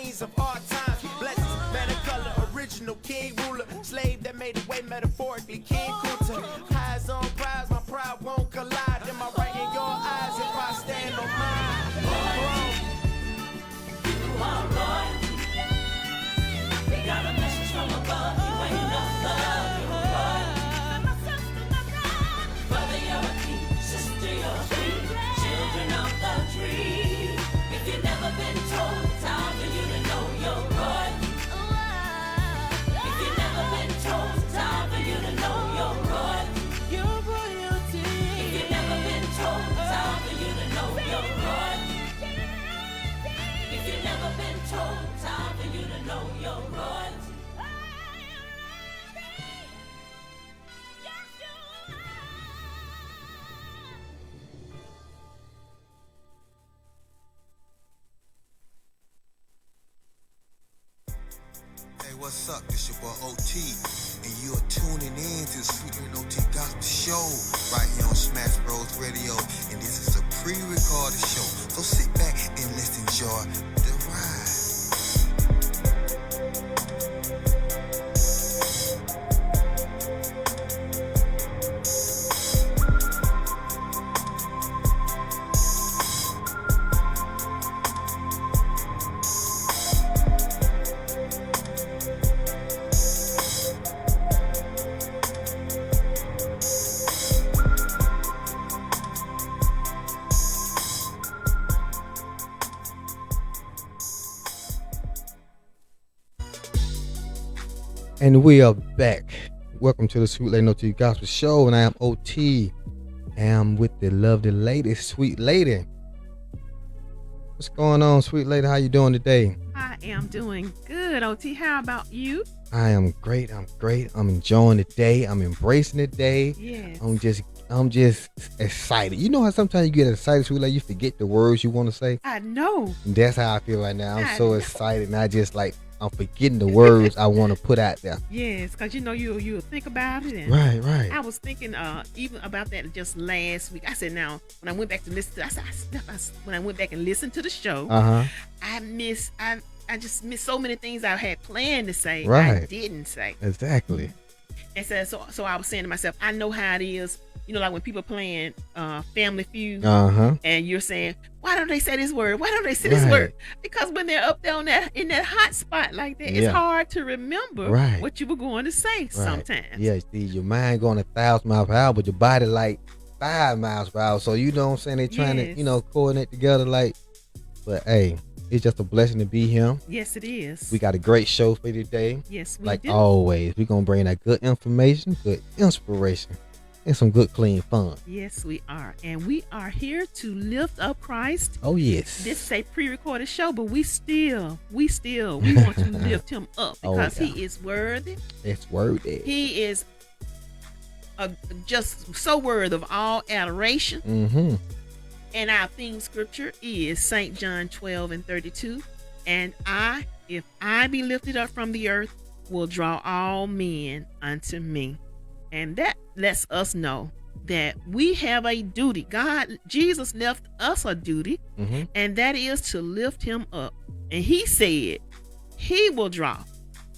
scenes of hard times. Blessings, man of color, original king ruler, slave that made the way metaphorically. King Kunta, eyes on prize, my pride won't collide. Am I right in your eyes if I stand on mine? You are royalty. We got a message from above. You ain't no thug. You're royalty. Brother, you're a king. Sister, you're a queen. Children of the tree. If you've never been told, time for you to know you're royalty. If you've never been told, time for you to know you're royalty. You're royalty. If you've never been told, time for you to know you're royalty. If you've never been told, time for you to know you're royalty. Hey, what's up? It's your boy OT, and you are tuning in to the Sweet and OT Gospel Show right here on Smash Bros Radio, and this is a pre-recorded show. So sit back and let's enjoy the ride. And we are back. Welcome to the Sweet Lady OT Gospel Show, and I am OT. And I'm with the lovely lady, Sweet Lady. What's going on, Sweet Lady? How you doing today? I am doing good, OT. How about you? I am great. I'm great. I'm enjoying the day. I'm embracing the day. Yes. I'm just excited. You know how sometimes you get excited, Sweet Lady, you forget the words you want to say? I know. And that's how I feel right now. I'm I so know. excited, and I just I'm forgetting the words I want to put out there. Yes, because you know you'll think about it. And Right. I was thinking even about that just last week. I said, now when I went back to listen to, when I went back and listened to the show, I just missed so many things I had planned to say. Right. I didn't say. Exactly. And so I was saying to myself, I know how it is. You know, like when people playing Family Feud, and you're saying, why don't they say this word? Why don't they say this word? Because when they're up there in that hot spot like that, it's hard to remember what you were going to say sometimes. Yeah, see, your mind going 1,000 miles per hour, but your body like 5 miles per hour. So you know what I'm saying? They're trying to, coordinate together. But hey, it's just a blessing to be here. Yes, it is. We got a great show for you today. Yes, we like do. Always, we're gonna bring that good information, good inspiration, and some good clean fun. Yes, we are. And we are here to lift up Christ. Oh, yes. This is a pre-recorded show, but we want to lift him up because he is worthy. It's worthy. He is just so worthy of all adoration. Mm-hmm. And our theme scripture is St. John 12:32. And if I be lifted up from the earth, will draw all men unto me. And that lets us know that we have a duty. Jesus left us a duty, and that is to lift him up. And he said he will draw.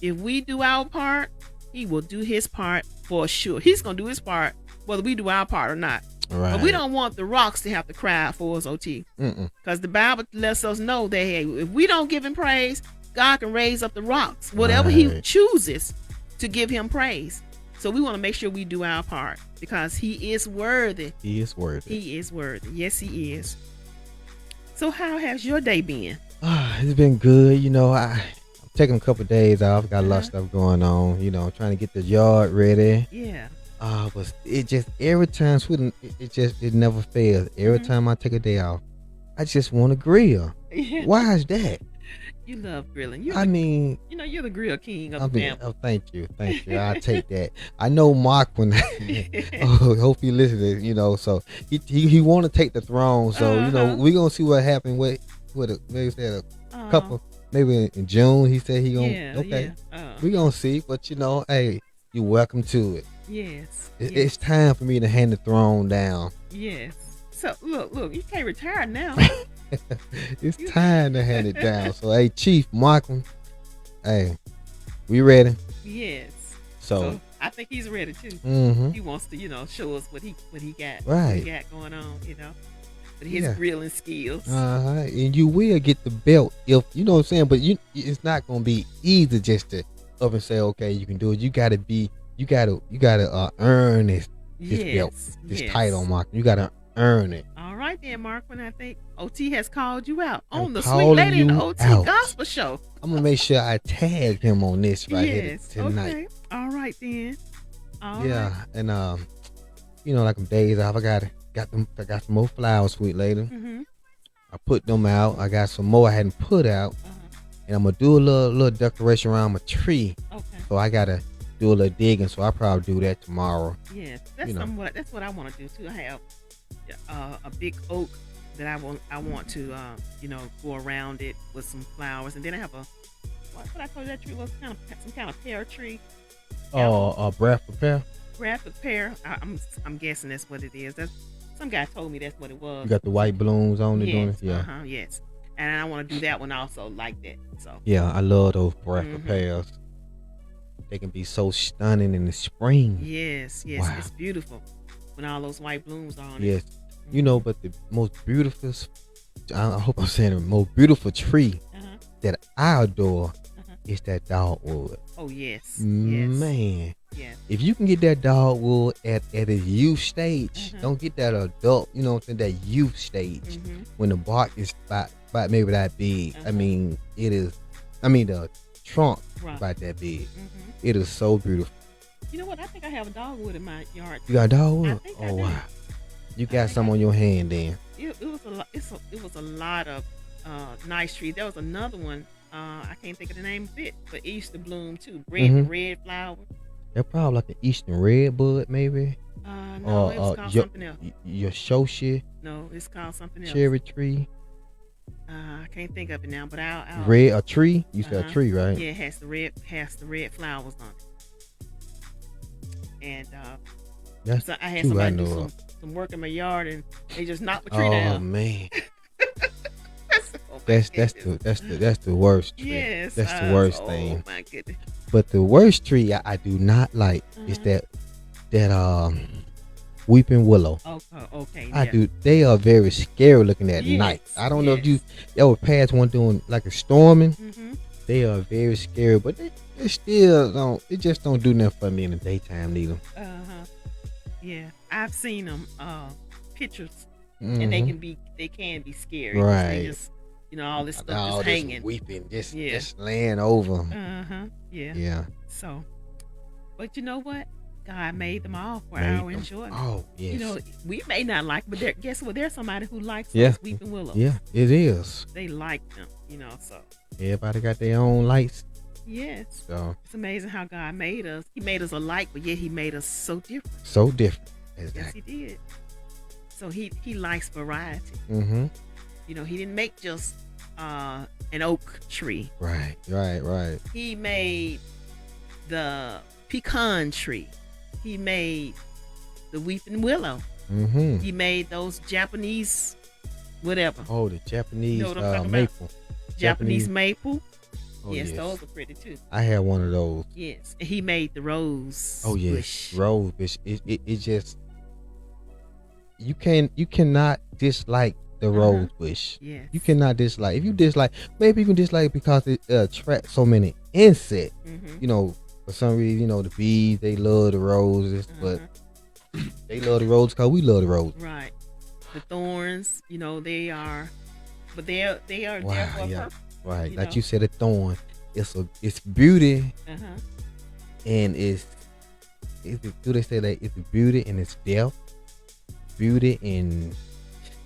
If we do our part, he will do his part for sure. He's going to do his part whether we do our part or not. Right. But we don't want the rocks to have to cry out for us, OT. Because the Bible lets us know that, hey, if we don't give him praise, God can raise up the rocks, whatever he chooses to give him praise. So we want to make sure we do our part because he is worthy. He is worthy. He is worthy. Yes, he is. So how has your day been? It's been good. I'm taking a couple of days off. Got a lot of stuff going on. Trying to get the yard ready. Yeah. But it just every time it never fails. Every time I take a day off, I just want to grill. Why is that? You love grilling. You're the grill king of the family. Oh, thank you. I take that. I know Mark when hope he listens. So he want to take the throne. So we gonna see what happened with maybe said a couple, maybe in June. He said he gonna we gonna see. But hey, you're welcome to it. Yes. It's time for me to hand the throne down. Yes. So look, you can't retire now. It's time to hand it down. So, hey, Chief Markham, hey, we ready? Yes. So, I think he's ready too. mhm. He wants to, show us what he got, Right. what he got going on, But his Yeah. grilling skills. And you will get the belt if you know what I'm saying. But it's not gonna be easy just to up and say, okay, you can do it. You gotta earn this belt, this yes. title, Mark. You gotta earn it. All right then, Mark. I think OT has called you out I'm on the Sweet calling Lady and you OT out. Gospel Show. I'm gonna make sure I tag him on this right here Yes. tonight. Okay. All right then. All right. Yeah, and like them days off, I got some more flowers, Sweet Lady. Mm-hmm. I put them out. I got some more I hadn't put out, and I'm gonna do a little decoration around my tree. Okay. So I gotta do a little digging. So I'll probably do that tomorrow. Yes. That's You know. That's what I want to do too. I have a big oak that I want to go around it with some flowers, and then I have what I call that tree was some kind of pear tree. Breath prepare. Graphic pear. I'm guessing that's what it is. That's some guy told me that's what it was. You got the white balloons on it, doing Yes. it? Yeah. Yes. And I want to do that one also like that. So. Yeah, I love those breath Mhm. prepares. They can be so stunning in the spring. Yes. Wow. It's beautiful when all those white blooms are on Yes. it. But the most beautiful, I hope I'm saying the most beautiful tree Uh-huh. that I adore Uh-huh. is that dogwood. Oh yes. Yes. Man, Yes. if you can get that dogwood at a youth stage, Mhm. don't get that adult, that youth stage Mhm. when the bark is about maybe that big. Uh-huh. I mean, the trunk Right. about that big. Mhm. It is so beautiful. You know what? I think I have a dogwood in my yard. You got dogwood? I think I Oh do. wow. You I got think some I on your hand then. It was a lot. It was a lot of nice trees. There was another one. I can't think of the name of it, but it used to bloom too. Mhm. Red flower. They're probably like an Eastern redbud, maybe. No, it was called something else. Your Shoshi No, it's called something else. cherry tree. I can't think of it now, but I'll Red a tree? You said a Uh-huh. tree, right? Yeah, it has the red flowers on it. And That's so I had two I somebody do know some work in my yard, and they just knocked the Oh tree down. man. Oh, my goodness. That's the worst tree. Yes, That's the worst oh, thing. my goodness. But the worst tree I do not like is Uh-huh. that weeping willow. Okay. I Yeah. do. They are very scary looking at Yes, night. I don't know if you yes. ever passed one doing like a storming. Mm-hmm. They are very scary, but they still don't. It just don't do nothing for me in the daytime neither. Yeah, I've seen them pictures, Mhm. and they can be scary. 'Cause Right. They just all this stuff All just this hanging. weeping, just Yeah. just laying over. Yeah. Yeah. So, but you know what? God made them all for Made our them. enjoyment. Oh yes. We may not like, but guess what? There's somebody who likes Yeah. those weeping willows. Yeah, it is. They like them. So Everybody got their own lights. yes, So it's amazing how God made us. He made us alike, but yet He made us so different. so different. Yes, Exactly. He did. So He likes variety. Mm-hmm. He didn't make just an oak tree. Right. He made the pecan tree. He made the weeping willow. Mm-hmm. He made those Japanese, whatever, Oh, the Japanese You know what I'm talking about? maple. Japanese maple. Oh, yes, those are pretty too. I had one of those. Yes, and he made the rose. Oh yes, bush. rose bush. It just you cannot dislike the Uh-huh. rose bush. Yes. You cannot dislike. If you dislike, maybe you can dislike because it attracts so many insects. Mm-hmm. For some reason, the bees they love the roses, but Uh-huh. they love the roses because we love the roses. Right. The thorns, they are, but they are there Wow, for a yeah. purpose. Right, You like know? you said, a thorn. It's beauty Uh-huh. and do they say that it's beauty and it's death? Beauty and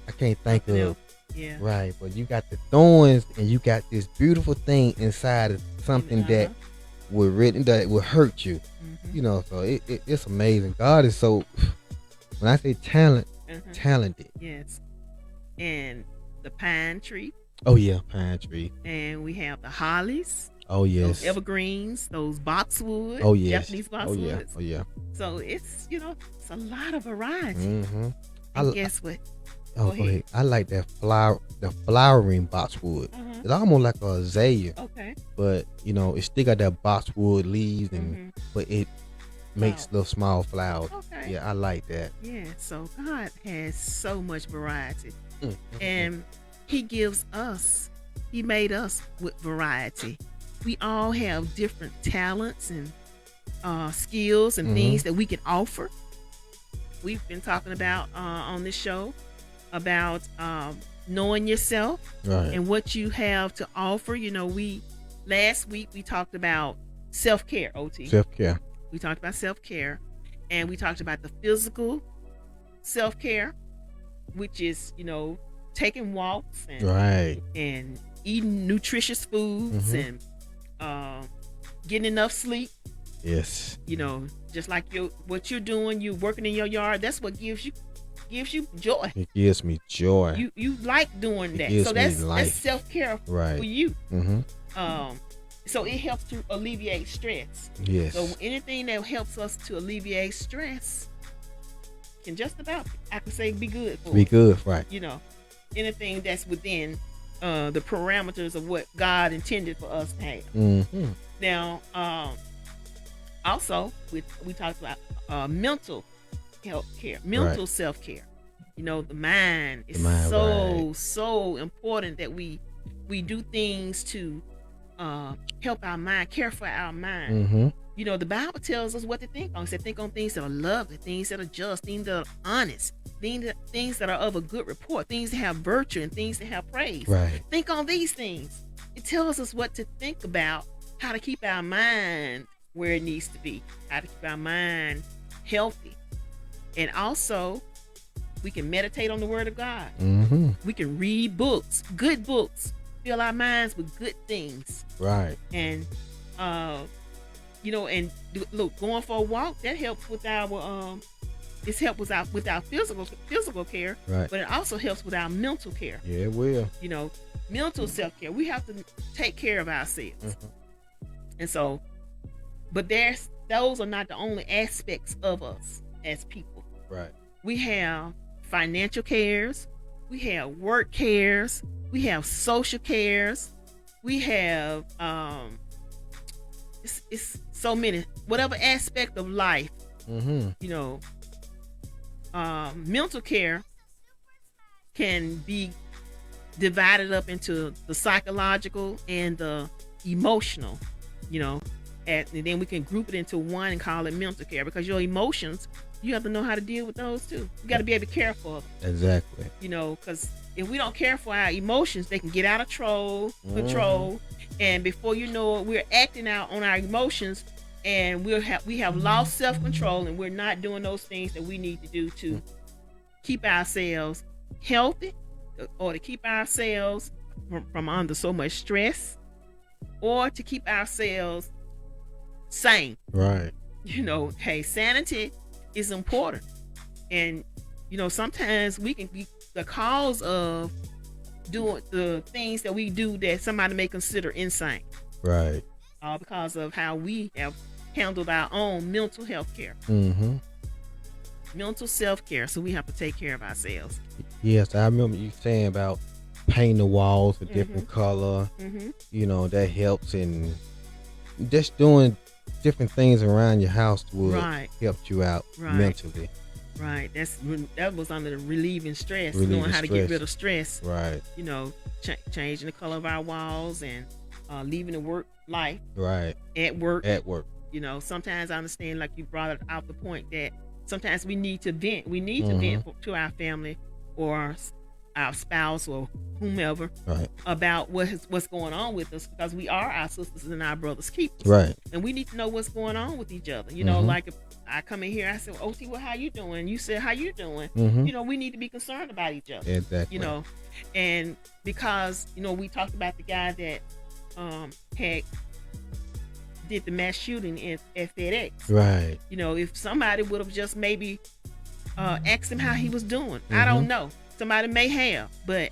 I can't think Something of else. Yeah. right, but you got the thorns and you got this beautiful thing inside of something that will hurt you. Mhm. So it's amazing. God is so when I say Uh-huh. talented. Yes. And the pine tree, Oh yeah, pine tree. and we have the hollies, Oh yes. those evergreens, those boxwood, Oh yes. Japanese Oh yeah. boxwoods. Oh yeah. So it's a lot of variety. Mm-hmm. And guess what? Oh, go ahead. I like the flowering boxwood. Mhm. It's almost like a azalea, Okay. but it still got that boxwood leaves, and Mhm. but it makes Wow. little small flowers. Okay. Yeah, I like that. Yeah. So God has so much variety, Mm. and He gives us. He made us with variety. We all have different talents and skills and Mhm. things that we can offer. We've been talking about on this show about knowing yourself Right. and what you have to offer. Last week we talked about self-care, OT. Self-care. We talked about self-care, and we talked about the physical self-care, which is, taking walks and Right. and eating nutritious foods Mhm. and getting enough sleep. Yes. Just like what you're doing, you working in your yard. That's what gives you joy. It gives me joy. You like doing It that. gives So me that's life. self-care for Right. you. Mm-hmm. So it helps to alleviate stress. Yes. So anything that helps us to alleviate stress can just about, I can say, be good for Be us. good. Right. Anything that's within the parameters of what God intended for us to have. Mm-hmm. Now, also we talked about mental health care, mental Right. self-care. The mind is The mind, so important that we do things to help our mind, care for our mind. Mm-hmm. The Bible tells us what to think on. It said think on things that are lovely, things that are just, things that are honest, things that are of a good report, things that have virtue, and things that have praise. Right. Think on these things. It tells us what to think about, how to keep our mind where it needs to be, how to keep our mind healthy. And also, we can meditate on the Word of God. Mm-hmm. We can read books, good books, fill our minds with good things. Right. And, look, going for a walk, that helps with our, it's helped with our physical care, Right. but it also helps with our mental care. Yeah, it will. Mental self-care. We have to take care of ourselves. Mhm. And so, but those are not the only aspects of us as people. Right. We have financial cares, we have work cares, we have social cares, we have it's so many, whatever aspect of life. Mm-hmm. Mental care can be divided up into the psychological and the emotional, and then we can group it into one and call it mental care, because your emotions, you have to know how to deal with those too. You got to be able to care for them, Exactly. because if we don't care for our emotions, they can get out of control, and before you know it, we're acting out on our emotions, and we have lost self-control, and we're not doing those things that we need to do to keep ourselves healthy, or to keep ourselves from under so much stress, or to keep ourselves sane. Right. Hey, sanity is important. And sometimes we can be the cause of doing the things that we do that somebody may consider insane, Right. all because of how we have handled our own mental health care, Mm-hmm. mental self-care. So we have to take care of ourselves. Yes, I remember you saying about painting the walls a different color. Mm-hmm. That helps, and just doing different things around your house would Right. help you out Right. mentally. Right. That was under the relieving stress, Relieving knowing how to stress. get rid of stress. Right. Changing the color of our walls, and leaving the work life Right. at work. At work. Sometimes I understand, like you brought it out the point, that sometimes we need to vent. We need to Mhm. vent to our family or our spouse or whomever Right. about what's going on with us, because we are our sisters and our brothers' keepers. Right. And we need to know what's going on with each other. Mhm. Like if I come in here, I said, "OT, well, how you doing?" You said, "How you doing?" Mm-hmm. We need to be concerned about each other. Exactly. And because we talked about the guy that had did the mass shooting at FedEx. Right. If somebody would have just maybe asked him how he was doing, I don't know. Somebody may have, but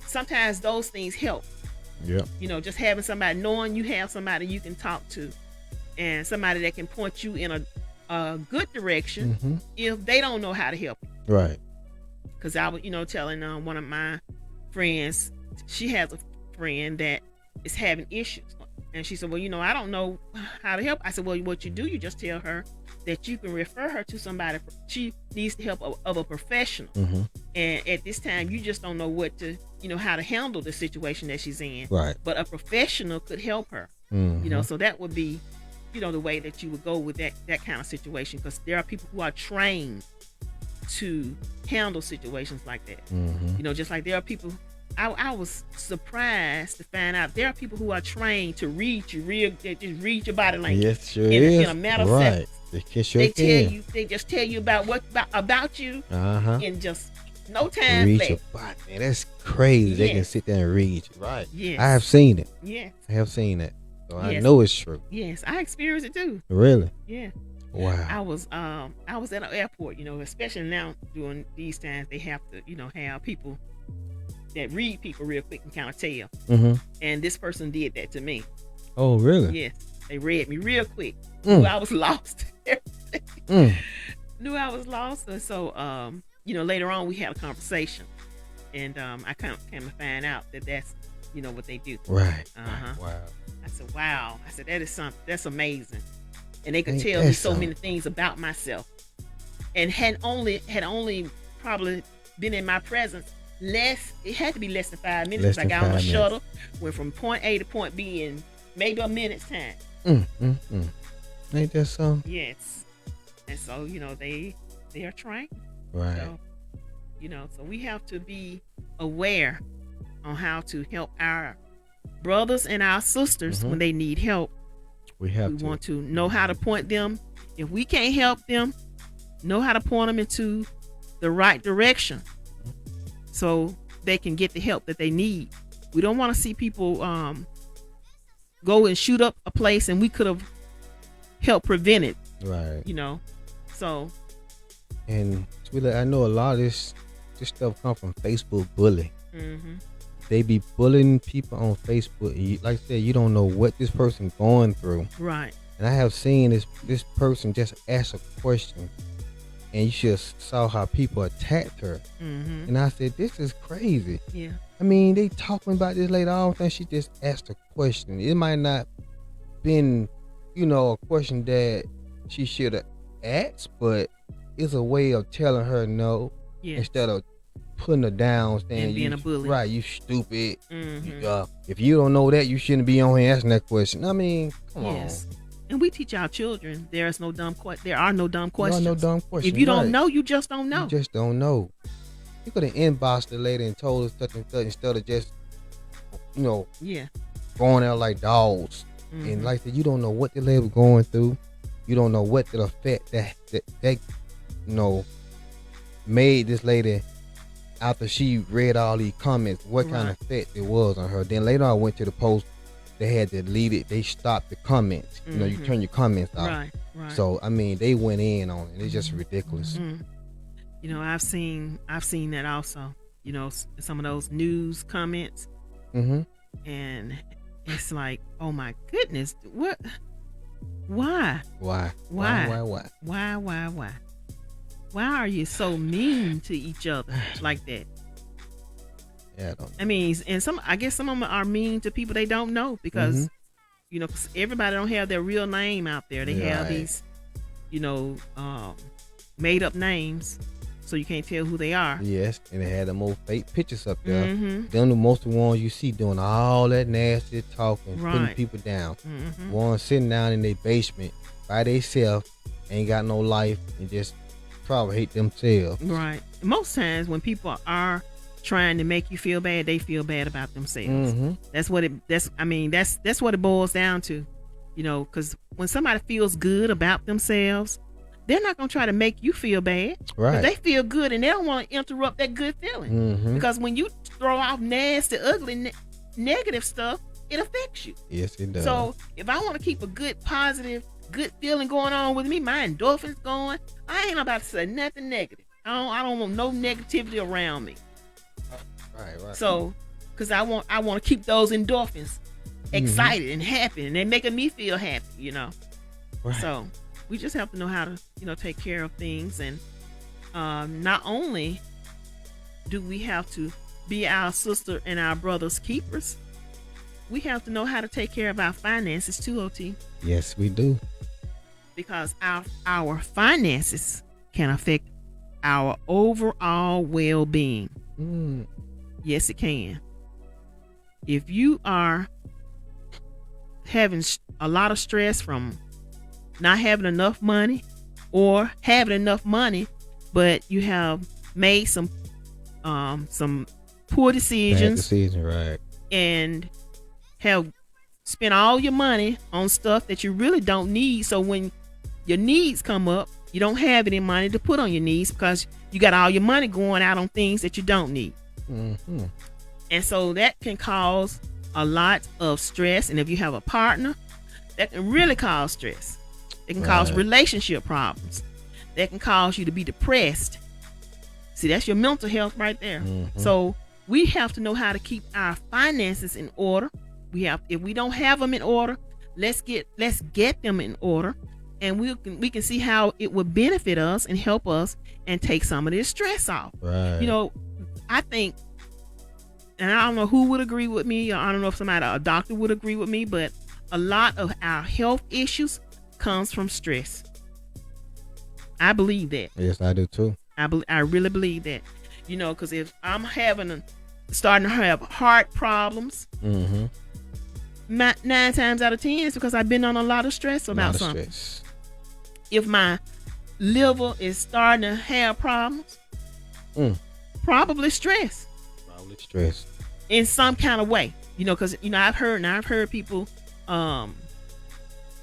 sometimes those things help. Yep. Just having somebody, knowing you have somebody you can talk to, and somebody that can point you in a good direction Mm-hmm. if they don't know how to help you. Right. because I was, telling one of my friends, she has a friend that is having issues. And she said, well, I don't know how to help. I said, well, what you do, you just tell her that you can refer her to somebody. She needs the help of a professional. Mm-hmm. And at this time, you just don't know what to, how to handle the situation that she's in. Right. But a professional could help her. Mm-hmm. So that would be, the way that you would go with that kind of situation. Because there are people who are trained to handle situations like that. Mm-hmm. Just like there are people. I was surprised to find out there are people who are trained to read you they just read your body language. Yes, sure in a matter of right. seconds. They just tell you about you in just no time. Read your body, man. That's crazy. Yes. They can sit there and read you. Right. Yes. I have seen it. Yes. I have seen that. So I Yes. know it's true. Yes, I experienced it too. Really? Yeah. Wow. I was at an airport, especially now during these times they have to, have people that read people real quick and kind of tell. Mm-hmm. And this person did that to me. Oh, really? Yes. They read me real quick. Mm. Knew I was lost. Knew I was lost. And so, later on we had a conversation. And I came to find out that that's, what they do. Right. Uh-huh. Wow. I said, wow. I said, that is something. That's amazing. And they could Ain't tell that me so something? many things about myself. And had only probably been in my presence it had to be less than 5 minutes. Less I than got on a 5 minutes. shuttle, went from point A to point B in maybe a minute's time. Ain't that something? Yes. And so, they are trained. Right. So, so we have to be aware on how to help our brothers and our sisters when they need help. We have We to. want to know how to point them. If we can't help them, know how to point them into the right direction so they can get the help that they need. We don't want to see people go and shoot up a place and we could have helped prevent it, Right. So, And sweetie, I know a lot of this stuff come from Facebook bullying. They be bullying people on Facebook. And you, like I said, you don't know what this person going through. right. And I have seen this person just ask a question, and you should have saw how people attacked her. And I said, this is crazy. Yeah. I mean, they talking about this later. I don't think she just asked a question. It might not been, a question that she should have asked, but it's a way of telling her no Yeah. instead of putting her down, saying And being you, a bully. right, you stupid. Mhm. If you don't know that, you shouldn't be on here asking that question. I mean, come Yes. And we teach our children there are no dumb questions. on. There are no dumb questions. If you don't right. know, you just don't know. You just don't know. You could have inboxed the lady and told us such and such instead of just, Yeah. going out like dogs. And like I said, you don't know what the lady was going through. You don't know what the effect that made this lady after she read all these comments, what kind of effect it was on her. Then later on, I went to the post. They had to delete it. They stopped the comments. You turn your comments off. Right. So I mean, they went in on it. It's just ridiculous. I've seen that also. Some of those news comments, Mm-hmm. and it's like, oh my goodness, what? Why? Why? Why are you so mean to each other like that? Yeah, I don't. I mean, and I guess some of them are mean to people they don't know because, 'cause everybody don't have their real name out there. They have Right. these, made up names, so you can't tell who they are. Yes, and they had them old fake pictures up there. Mm-hmm. Them the most of the ones you see doing all that nasty talking, putting Right. people down. Mm-hmm. One sitting down in their basement by themselves, ain't got no life, and just probably hate themselves. Right. Most times when people are trying to make you feel bad, they feel bad about themselves. Mm-hmm. That's what it boils down to. Because when somebody feels good about themselves, they're not gonna try to make you feel bad. Right. But they feel good and they don't want to interrupt that good feeling. Mm-hmm. Because when you throw out nasty, ugly, negative stuff, it affects you. Yes, it does. So if I want to keep a good, positive, good feeling going on with me, my endorphins going, I ain't about to say nothing negative. I don't want no negativity around me. right. So, because I want to keep those endorphins excited and happy, and they're making me feel happy. Right. So we just have to know how to take care of things, and not only do we have to be our sister and our brother's keepers? We have to know how to take care of our finances too, OT, Yes, we do. because our finances can affect our overall well-being. Mm. Yes, it can. If you are having a lot of stress from not having enough money, or having enough money, but you have made some poor Bad decisions decision, right? and have spent all your money on stuff that you really don't need. So when your needs come up, you don't have any money to put on your needs because you got all your money going out on things that you don't need. Mm-hmm. And so that can cause a lot of stress. And if you have a partner, that can really cause stress. It can cause Right. relationship problems. That can cause you to be depressed. See, that's your mental health right there. Mhm. So we have to know how to keep our finances in order. If we don't have them in order, let's get them in order, and we can see how it would benefit us and help us and take some of this stress off. Right. You know, I think, and I don't know who would agree with me, or I don't know if a doctor would agree with me, but a lot of our health issues comes from stress. I believe that. Yes, I do too. I really believe that. You know, because if I'm starting to have heart problems, Mm-hmm. 9 times out of 10 it's because I've been on a lot of stress about something. Stress. If my liver is starting to have problems, Mm. probably stress Probably stress. in some kind of way. You know, because I've heard people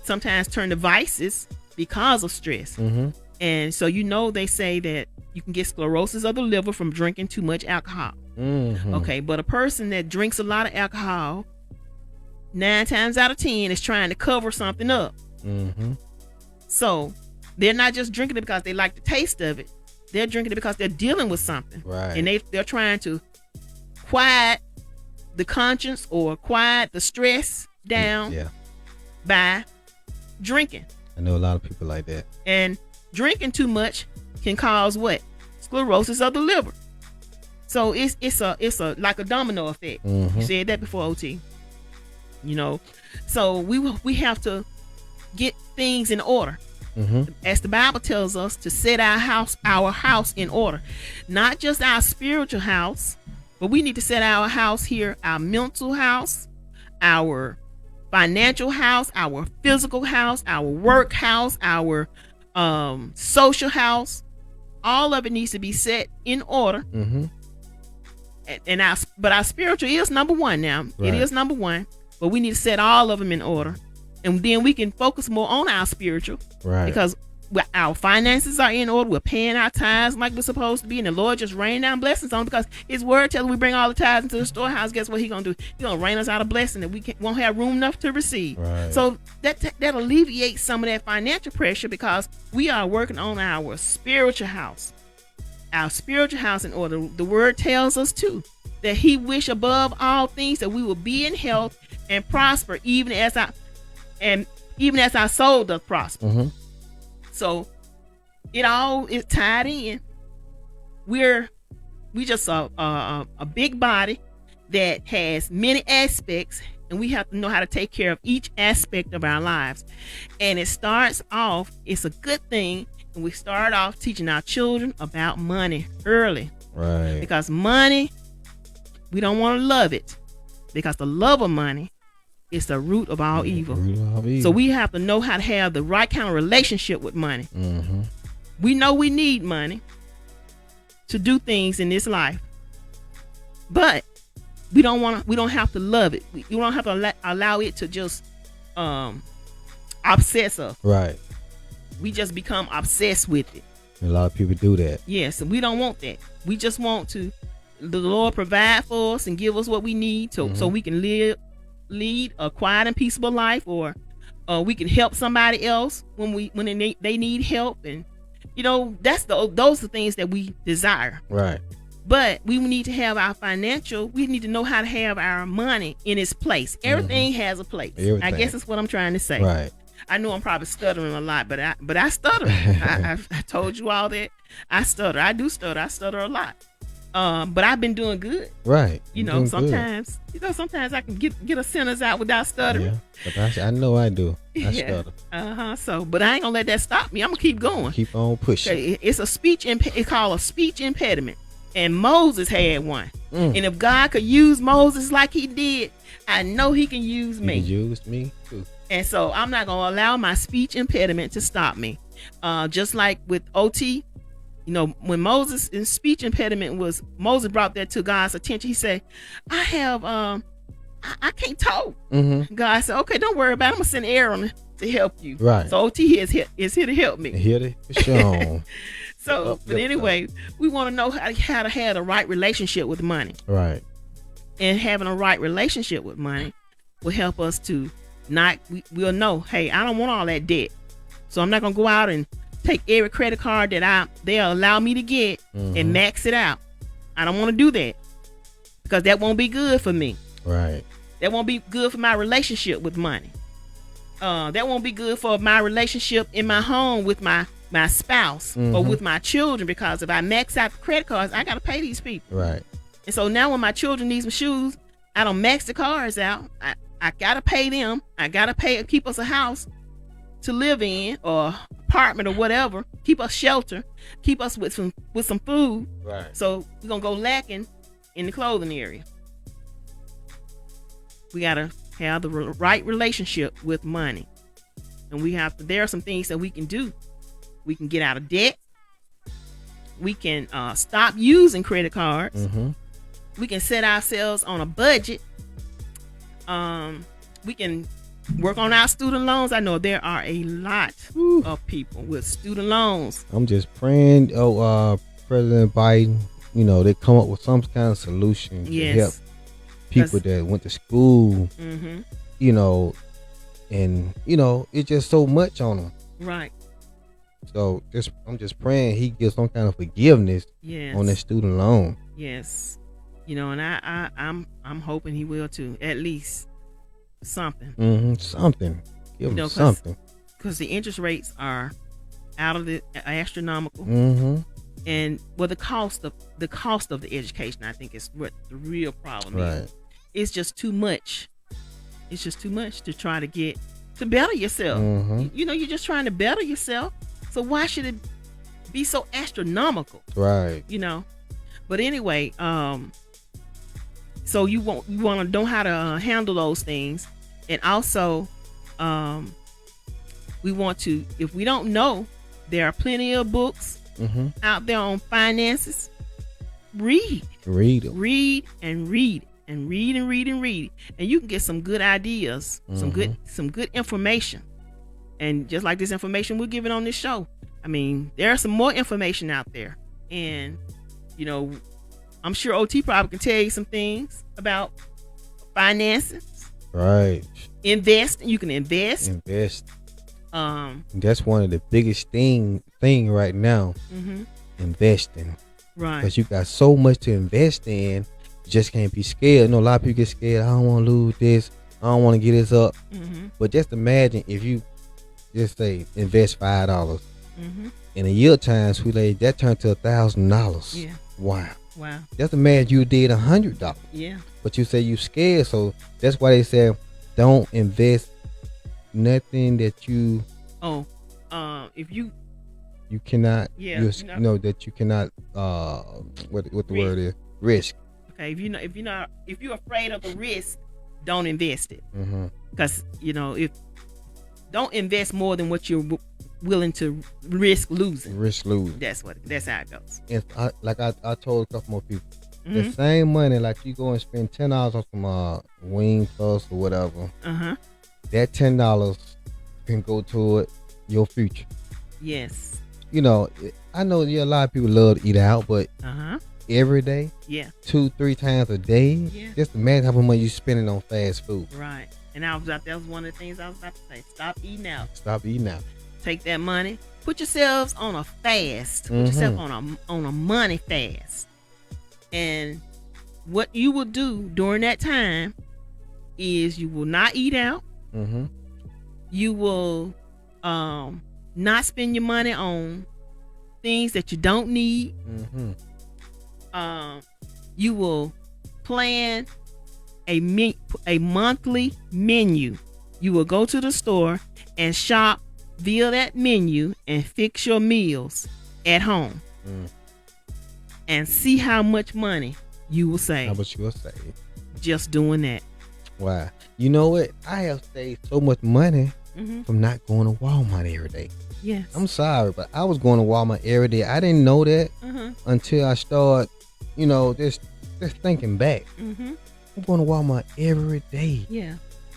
sometimes turn to vices because of stress. Mm-hmm. And so they say that you can get sclerosis of the liver from drinking too much alcohol. Mm-hmm. Okay, but a person that drinks a lot of alcohol, 9 times out of 10 is trying to cover something up. Mm-hmm. So they're not just drinking it because they like the taste of it. They're drinking it because they're dealing with something. Right. And they're trying to quiet the conscience or quiet the stress down Yeah. by drinking. I know a lot of people like that. And drinking too much can cause what? Sclerosis of the liver. So it's a like a domino effect. Mm-hmm. You said that before, OT. You know, so we have to get things in order, Mm-hmm. as the Bible tells us to set our house in order, not just our spiritual house, but we need to set our house here, our mental house, our financial house, our physical house, our work house, our social house. All of it needs to be set in order. Mm-hmm. And our spiritual is number one now. Right. It is number one, but we need to set all of them in order, and then we can focus more on our spiritual, Right. because our finances are in order. We're paying our tithes like we're supposed to be, and the Lord just rain down blessings on us, because His word tells us we bring all the tithes into the storehouse. Guess what He gonna do? He gonna rain us out a blessing that we won't have room enough to receive. Right. So that alleviates some of that financial pressure, because we are working on our spiritual house. Our spiritual house in order. The word tells us too that He wish above all things that we will be in health and prosper, even as our soul doth prosper. Mm-hmm. So it all is tied in. We just a big body that has many aspects, and we have to know how to take care of each aspect of our lives. And it starts off, it's a good thing, and we start off teaching our children about money early, Right. because money, we don't want to love it, because the love of money is the root of all evil. So we have to know how to have the right kind of relationship with money. Mm-hmm. We know we need money to do things in this life, but we don't have to love it. We don't have to allow it to just obsess us. Right. We just become obsessed with it. A lot of people do that. Yes, and we don't want that. We just want the Lord provide for us and give us what we need so we can lead a quiet and peaceable life, or we can help somebody else when they need help, and those are things that we desire. Right. But we need to have we need to know how to have our money in its place. Everything has a place. Everything. I guess that's what I'm trying to say. Right. I know I'm probably stuttering a lot, but I stutter. I told you all that. I stutter. I do stutter. I stutter a lot. But I've been doing good. Right. You You're know, doing good. sometimes I can get a sentence out without stuttering. Yeah. But I know I do. I Yeah. stutter. So, but I ain't gonna let that stop me. I'm gonna keep going. Keep on pushing. Okay, it's a it's called a speech impediment, and Moses had one. Mm. And if God could use Moses like He did, I know He can use You me. used me too. And so I'm not gonna allow my speech impediment to stop me. Just like with OT, you know, when Moses' speech impediment was, Moses brought that to God's attention. He said, I have I can't talk. Mm-hmm. God said, okay, don't worry about it. I'm gonna send Aaron to help you. Right. So OT is here to help me. Hit it for sure. So, but anyway, we want to know how to have the right relationship with money. Right. And having a right relationship with money will help us to we'll know, hey, I don't want all that debt. So I'm not going to go out and take every credit card that they'll allow me to get and max it out. I don't want to do that because that won't be good for me. Right. That won't be good for my relationship with money. That won't be good for my relationship in my home with my spouse or with my children, because if I max out the credit cards, I got to pay these people. Right. And so now when my children need some shoes, I don't max the cards out. I got to pay them. I got to keep us a house to live in, or apartment or whatever, keep us shelter, keep us with some food. Right. So we're going to go lacking in the clothing area. We got to have the right relationship with money. And there are some things that we can do. We can get out of debt. We can stop using credit cards. Mm-hmm. We can set ourselves on a budget. We can work on our student loans. I know there are a lot of people with student loans. I'm just praying, President Biden, you know, they come up with some kind of solution to help people that went to school, you know, and, you know, it's just so much on them. Right. So I'm just praying he gives some kind of forgiveness on that student loan. Yes. You know, and I'm hoping he will too, at least something. Something. Give him something. Because the interest rates are out of the astronomical. And the cost of the education, I think, is what the real problem is. It's just too much. It's just too much to try to better yourself. You know, you're just trying to better yourself. So why should it be so astronomical? Right. You know. But anyway, so you want to know how to handle those things, and also, we want to. If we don't know, there are plenty of books out there on finances. Read them. Read and read and read and read and read, and you can get some good ideas, some good information. And just like this information we're giving on this show, I mean, there's some more information out there, and you know, I'm sure OT probably can tell you some things about finances. Right. Invest. You can invest. That's one of the biggest thing right now. Investing. Right. Because you got so much to invest in, you just can't be scared. You know, a lot of people get scared. I don't want to lose this. I don't want to get this up. But just imagine if you just say invest $5. In a year time, sweet that turned to $1,000. Yeah. Wow. Wow. Just imagine you did $100. Yeah. But you say you scared, so that's why they say don't invest nothing that you. If you cannot. Yeah. You know that you cannot. What the word is? Risk. Okay. If you're afraid of the risk, don't invest it. Because you know, don't invest more than what you're willing to risk losing. That's how it goes. And I told a couple more people, the same money, like you go and spend $10 on some Wing Plus or whatever. That $10 can go toward your future. Yes. You know, I know a lot of people love to eat out, but every day, 2-3 times a day, just imagine how much money you spending on fast food. Right. And that was one of the things I was about to say. Stop eating out. Take that money, put yourselves on a fast. Put yourself on a money fast. And what you will do during that time is you will not eat out. You will not spend your money on things that you don't need. You will plan a monthly menu. You will go to the store and shop via that menu and fix your meals at home. And see how much money you will save. How much you will save? Just doing that. Wow. You know what? I have saved so much money from not going to Walmart every day. Yes. I'm sorry, but I was going to Walmart every day. I didn't know that until I started, just thinking back. I'm going to Walmart every day. Yeah.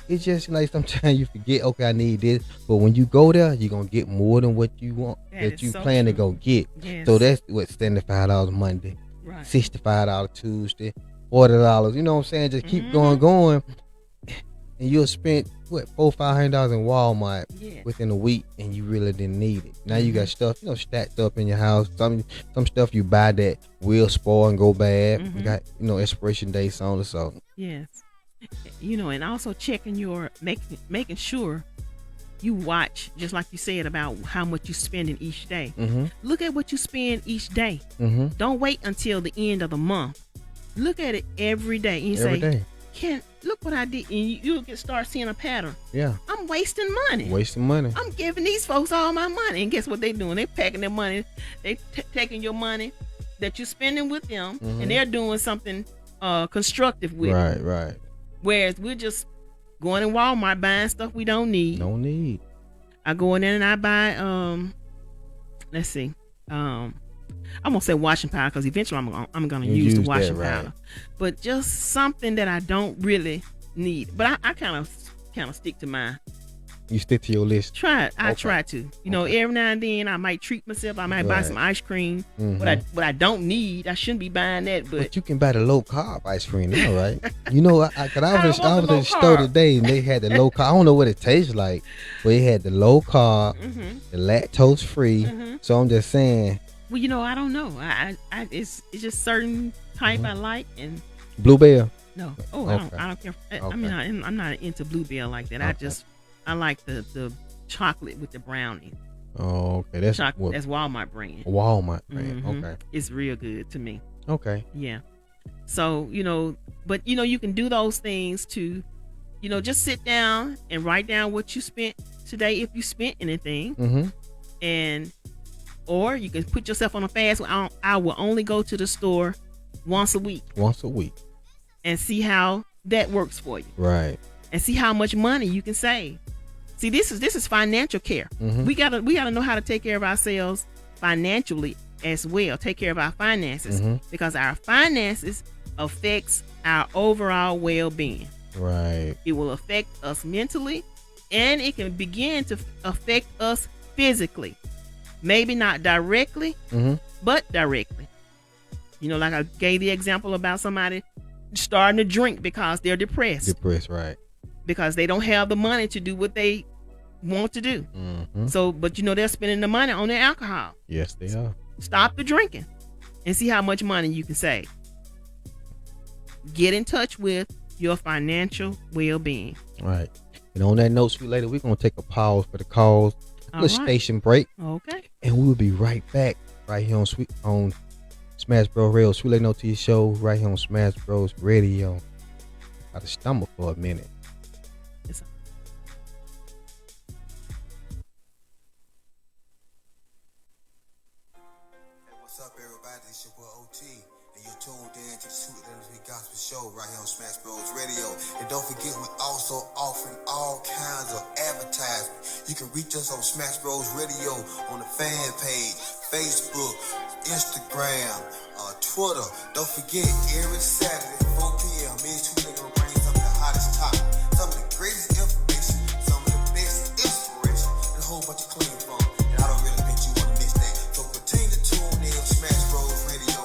It's just like sometimes you forget, okay, I need this. But when you go there, you're going to get more than what you want, that you plan to go get. Yes. So that's what, $75 Monday, right. $65 Tuesday, $40. You know what I'm saying? Just keep going. And you'll spend, $400-$500 in Walmart within a week, and you really didn't need it. Now you got stuff, stacked up in your house. Some stuff you buy that will spoil and go bad. You got, expiration dates on it. So yes. And also checking making sure you watch, just like you said, about how much you spend in each day. Look at what you spend each day. Don't wait until the end of the month. Look at it every day. And you say, look what I did. And you'll start seeing a pattern. Yeah. I'm wasting money. I'm giving these folks all my money. And guess what they're doing? They're packing their money. They taking your money that you're spending with them, and they're doing something constructive with it. Right. Whereas we're just going in Walmart buying stuff we don't need. I go in there and I buy let's see, I'm gonna say washing powder, because eventually I'm gonna use the washing powder, but just something that I don't really need. But I kind of stick to mine. You stick to your list. I try to. Every now and then I might treat myself. I might buy some ice cream. What I don't need, I shouldn't be buying that. But you can buy the low carb ice cream now, right? I was at the store today, and they had the low carb. I don't know what it tastes like, but it had the low carb, the lactose free. So I'm just saying. Well, I don't know. It's just certain type I like. And Bluebell. No. Oh, okay. I don't care. Okay. I mean, I'm not into Bluebell like that. Okay. I like the chocolate with the brownie. Oh, okay. That's that's Walmart brand. Okay. It's real good to me. Okay. Yeah. So, but you can do those things to, just sit down and write down what you spent today, if you spent anything. Or you can put yourself on a fast. I will only go to the store once a week. And see how that works for you. Right. And see how much money you can save. See, this is financial care. We gotta know how to take care of ourselves financially as well. Take care of our finances, because our finances affects our overall well-being. Right. It will affect us mentally, and it can begin to affect us physically. Maybe not directly, but directly. Like I gave the example about somebody starting to drink because they're depressed. Right. Because they don't have the money to do what they want to do. So, but they're spending the money on their alcohol. Yes, they are. Stop the drinking and see how much money you can save. Get in touch with your financial well-being. Right. And on that note, sweet lady, we're going to take a pause for the calls. Station break. Okay. And we'll be right back right here on Smash Bros Radio. Sweet Lady No Tea Show right here on Smash Bros Radio. I had to stumble for a minute. Right here on Smash Bros Radio. And don't forget, we also offering all kinds of advertisements. You can reach us on Smash Bros Radio on the fan page, Facebook, Instagram, Twitter. Don't forget, every Saturday 4 p.m. me and Sweet gonna bring some of the hottest topics, some of the greatest information, some of the best inspiration, and a whole bunch of clean fun. And I don't really think you want to miss that. So continue to tune in on Smash Bros Radio.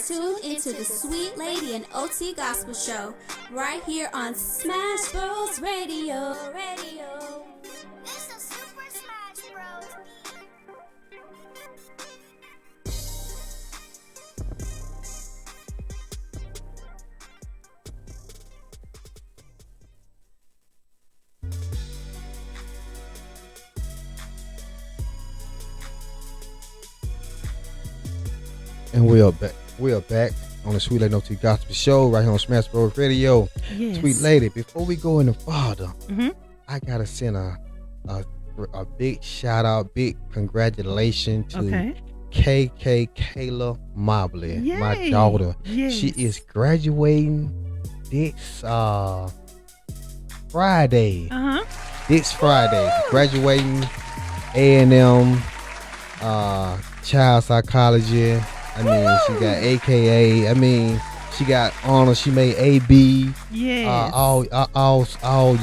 Tuned into the Sweet Lady and OT Gospel Show right here on Smash Bros Radio. It's a Super Smash Bros. And we are back. We are back on the Sweet Lady OT Gospel Show right here on Smash Bros Radio. Yes. Sweet Lady, before we go any farther, Mhm. I gotta send a big shout out, big congratulations to Okay. KK Kayla Mobley, my Yay. daughter. Yes. She is graduating this Friday. This Friday, graduating A&M child psychology. I mean, she got AKA. I mean, she got honors. She made AB. Yes. All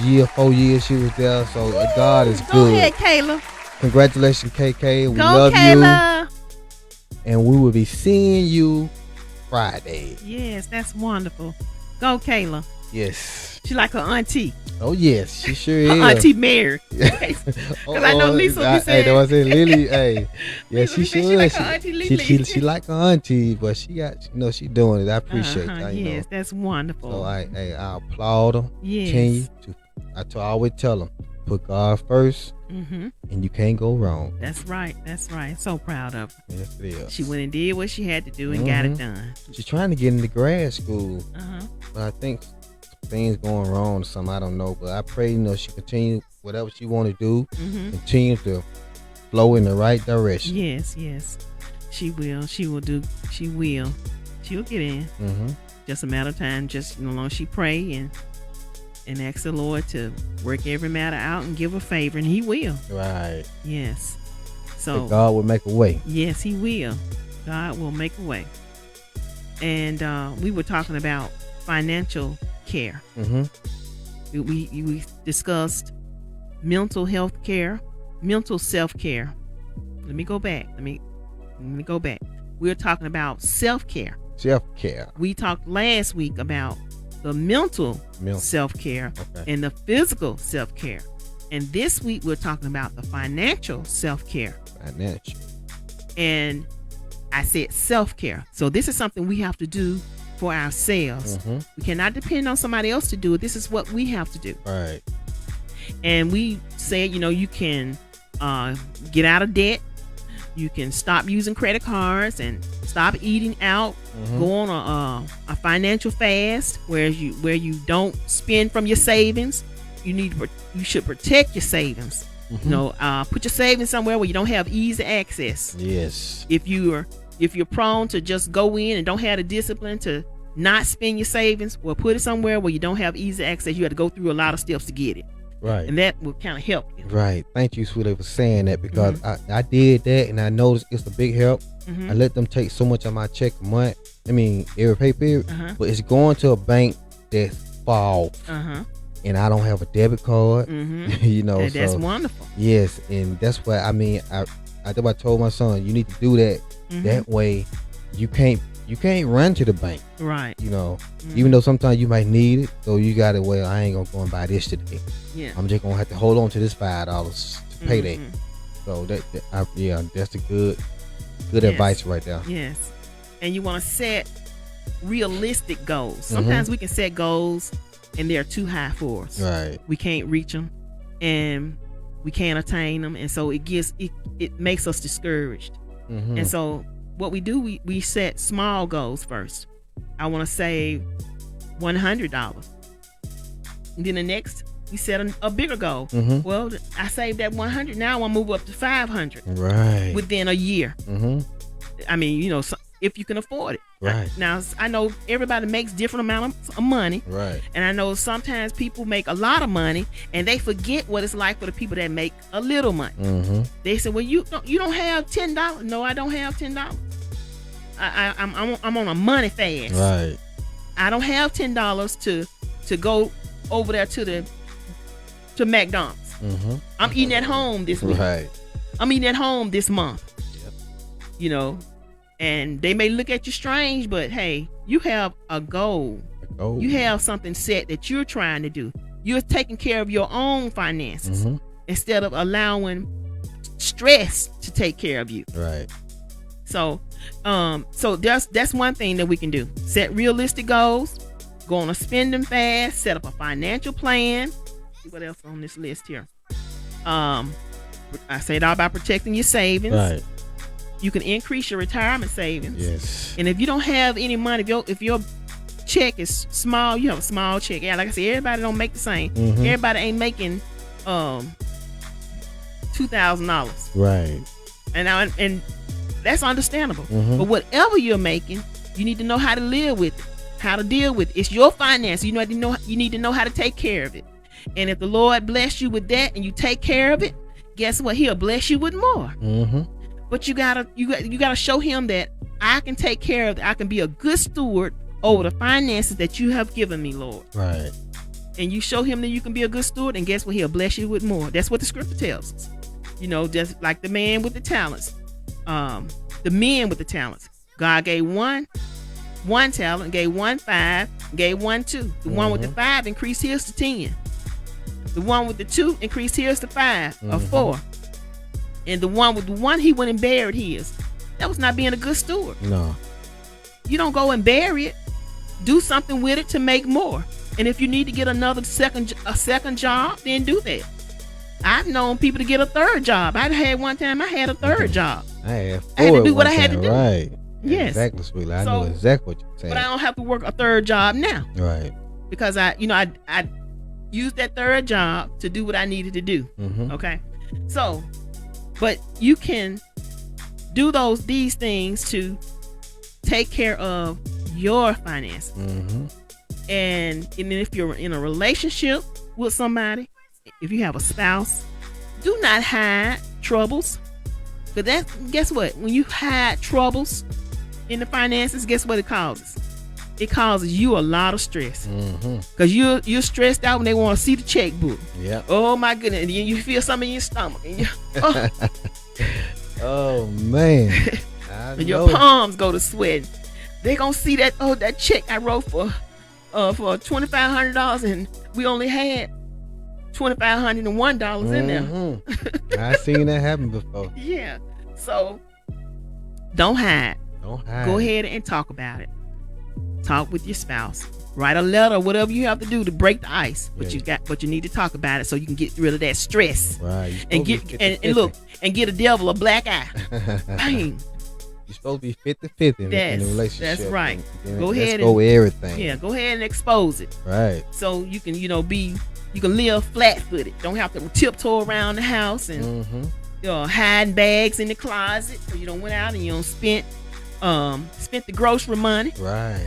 year, 4 years she was there. So God is Go good. ahead, Kayla. Congratulations, KK. We Go, love Kayla. you, and we will be seeing you Friday. Yes, that's wonderful. Go, Kayla. Yes. She like her auntie. Oh yes, she sure Her is. auntie Mary. Oh, I know Lisa be Hey, saying- that was it, Lily. Hey, yeah, Lisa she be saying sure she like is. her auntie Lily. She like her auntie, but she got, she doing it. I appreciate that. You Yes, know. that's wonderful. So I applaud her. Yes. Continue to. I always tell them, put God first, Mm-hmm. and you can't go wrong. That's right. That's right. So proud of her. Yes, it is. She went and did what she had to do and got it Mhm. done. She's trying to get into grad school, Uh-huh. but I think things going wrong or something. I don't know, but I pray she continue whatever she want to do, Mm-hmm. continue to flow in the right direction. Yes, yes. She will. She will do. She will. She'll get in. Mm-hmm. Just a matter of time. Just as long as she pray and ask the Lord to work every matter out and give a favor, and He will. Right. Yes. So That God will make a way. yes, He will. God will make a way. And we were talking about financial care. Mm-hmm. We discussed mental health care, mental self care. Let me go back. Let me go back. We're talking about self care. Self care. We talked last week about the mental self care Okay. and the physical self care. And this week we're talking about the financial self care. Financial. And I said self care. So this is something we have to do for ourselves. Mm-hmm. We cannot depend on somebody else to do it. This is what we have to do. Right. And we said, you can get out of debt. You can stop using credit cards and stop eating out. Mhm. Go on a financial fast where you don't spend from your savings. You should protect your savings. Mhm. Put your savings somewhere where you don't have easy access. Yes. If you're prone to just go in and don't have the discipline to not spend your savings, well, put it somewhere where you don't have easy access. You have to go through a lot of steps to get it, Right. and that will kind of help you. Right. Thank you, sweetie, for saying that, because I did that and I noticed it's a big help. Mhm. I let them take so much of my check a month. I mean, every pay period, Uh-huh. but it's going to a bank that's far off, Uh-huh. and I don't have a debit card. Mm-hmm. That's so wonderful. yes, and that's why I mean, I told my son, you need to do that. Mhm. That way, you can't run to the bank. Right. Even though sometimes you might need it, so you got to. Well, I ain't gonna go and buy this today. Yeah. I'm just gonna have to hold on to this $5 to pay that. Mhm. So that's a good Yes. advice right there. Yes. And you want to set realistic goals. Mm-hmm. Sometimes we can set goals and they're too high for us. Right. We can't reach them and we can't attain them, and so it makes us discouraged. Mm-hmm. And so what we do, we set small goals first. I want to save $100. And then the next, we set a bigger goal. Mhm. Well, I saved that 100. Now I want to move up to 500 Right. within a year. Mm-hmm. I mean, if you can afford it. Right. Now, I know everybody makes different amounts of money. Right. And I know sometimes people make a lot of money and they forget what it's like for the people that make a little money. Mm-hmm. They say, well, you don't have $10. No, I don't have $10. I'm on a money fast. Right. I don't have $10 to go over there to McDonald's. Mm-hmm. I'm eating at home this week. Right. I'm eating at home this month. Yep. And they may look at you strange, but hey, you have a goal. Oh. You have something set that you're trying to do. You're taking care of your own finances Mm-hmm. instead of allowing stress to take care of you. Right. So that's one thing that we can do. Set realistic goals, go on a spending fast, set up a financial plan. See what else on this list here. I said all about protecting your savings. Right. You can increase your retirement savings. Yes. And if you don't have any money, if your check is small, you have a small check. Yeah, like I said, everybody don't make the same. Mhm. Everybody ain't making $2,000. Right. And that's understandable. Mhm. But whatever you're making, you need to know how to live with it, how to deal with it. It's your finance. You need to know how to take care of it. And if the Lord bless you with that and you take care of it, guess what? He'll bless you with more. Mhm. But you gotta show him that I can take care of it. I can be a good steward over the finances that you have given me, Lord. Right. And you show him that you can be a good steward, and guess what? He'll bless you with more. That's what the scripture tells us. Just like the man with the talents, the men with the talents. God gave one talent, gave one 5, gave one 2. The one with the 5 increased his to 10. The one with the 2 increased his to 5 or 4. And the one with the 1, he went and buried his. That was not being a good steward. No. You don't go and bury it. Do something with it to make more. And if you need to get a second job, then do that. I've known people to get a third job. I had one time I had a third job. I had to do what I had to do. Right. Yes. Exactly, sweetie. I So- know exactly what you're saying. But I don't have to work a third job now Right. because I used that third job to do what I needed to do. Mhm. Okay. So, but you can do these things to take care of your finances. Mhm. And if you're in a relationship with somebody, if you have a spouse, do not hide troubles. But guess what? When you hide troubles in the finances, guess what it causes? It causes you a lot of stress. Mhm. Because you're stressed out when they want to see the checkbook. Yep. Oh my goodness. And you feel something in your stomach. And Oh man. I and your know. palms go to sweat. They gonna see that check I wrote for $2,500 and we only had $2,501 in there. Mhm. I seen that happen before. Yeah. So don't hide. Don't hide. Go ahead and talk about it. Talk with your spouse. Write a letter, whatever you have to do to break the ice. But you need to talk about it so you can get rid of that stress. Right. And get a devil a black eye. Bang. You're supposed to be 50-50 in Yes, the relationship. that's right. And Go let's ahead go and- with everything. Yeah, go ahead and expose it. Right. So you can, you can live flat footed. Don't have to tiptoe around the house and Mhm. hiding bags in the closet so you don't went out and you don't spent the grocery money Right.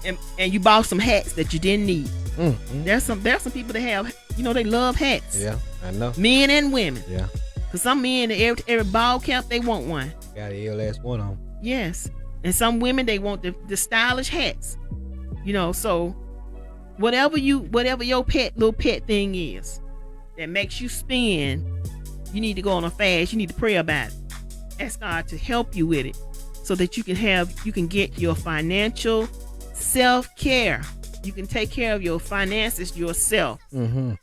and you bought some hats that you didn't need. Mhm. There's some people that have, they love hats. Yeah, I know. Men and women. Yeah. Cause some men at every ball camp they want one. Got a LS one on. Yes. And some women they want the stylish hats. So whatever your little pet thing is that makes you spend, you need to go on a fast. You need to pray about it. Ask God to help you with it so that you can get your financial self-care. You can take care of your finances yourself. Mm-hmm.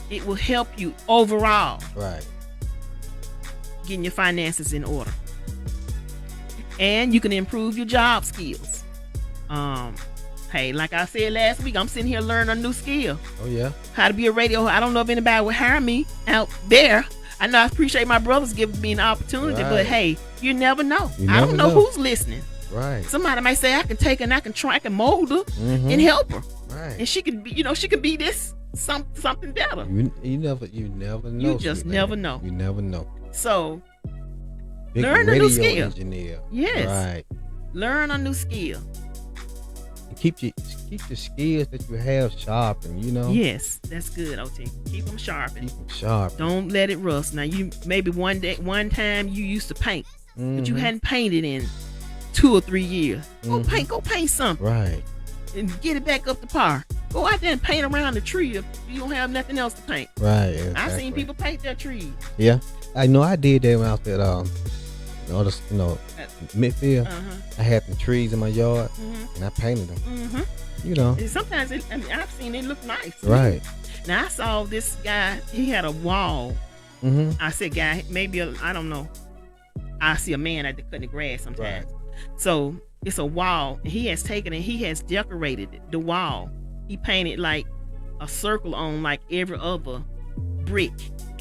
It will help you overall Right. getting your finances in order. And you can improve your job skills. Hey, like I said last week, I'm sitting here learning a new skill. Oh yeah. How to be a radio. I don't know if anybody would hire me out there. I know I appreciate my brothers giving me an opportunity, Right. but hey, you never know. You I never don't know know. who's listening. Right. Somebody might say I can take her and I can try, I can mold her Mhm. and help her, Right. and she could be, she could be this something better. You never know. You just sweet never lady. know. You never know. So Big Learn a new radio skill. engineer. Yes. Right. learn a new skill. And keep the skills that you have sharpened. Yes, that's good, OT. Keep them sharpened. Keep them sharp. Don't let it rust. Now you maybe one time you used to paint, but you Mhm. hadn't painted in 2 or 3 years. Go Mhm. paint something Right. and get it back up to par. Go out there and paint around the tree if you don't have nothing else to paint. Right. I've seen exactly. people paint their trees. Yeah. I know. I did that when I was at Midfield. Uh-huh. I had some trees in my yard Mm-hmm. and I painted them. Mm-hmm. And sometimes I've seen it look nice. Right. Now I saw this guy. He had a wall. Mm-hmm. I said, guy, maybe I don't know. I see a man out there cutting the grass sometimes. So it's a wall. And he has taken and he has decorated the wall. He painted like a circle on like every other brick.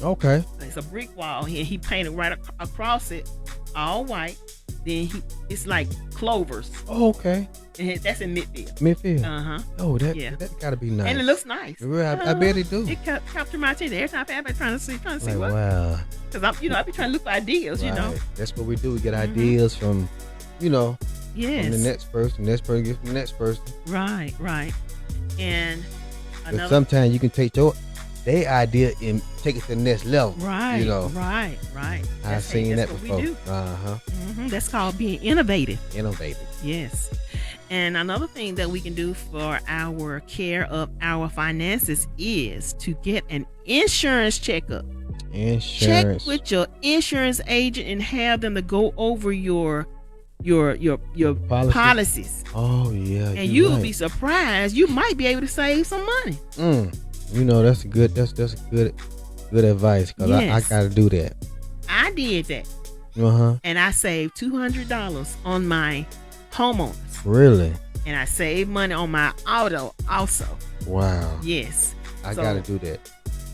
Okay. It's it's a brick wall here. He painted right across it, all white. Then it's like clovers, Oh, okay. and that's in Midfield. Midfield. Uh huh. Oh, that Yeah. that gotta be nice. And it looks nice. I bet it do. It captured my attention every time I've been trying to see Like, what. wow. Because I be trying to look for ideas, you know. Right. That's what we do. We get Mhm. ideas from, from the Yes. next person. Next person gets from the next person. Right. And But another. sometimes you can take their idea and take it to the next level. Right. You know. Right. I've seen that that's before. what we do. Uh-huh. That's called being innovative. Innovative. Yes. And another thing that we can do for our care of our finances is to get an insurance checkup. Insurance. Check with your insurance agent and have them to go over your policies. Oh yeah. And you're you'll right. be surprised. You might be able to save some money. That's a good advice, because I Yes. gotta do that. I did that. Uh-huh. And I saved $200 on my homeowners. Really? And I saved money on my auto also. Wow. Yes. I So- gotta do that.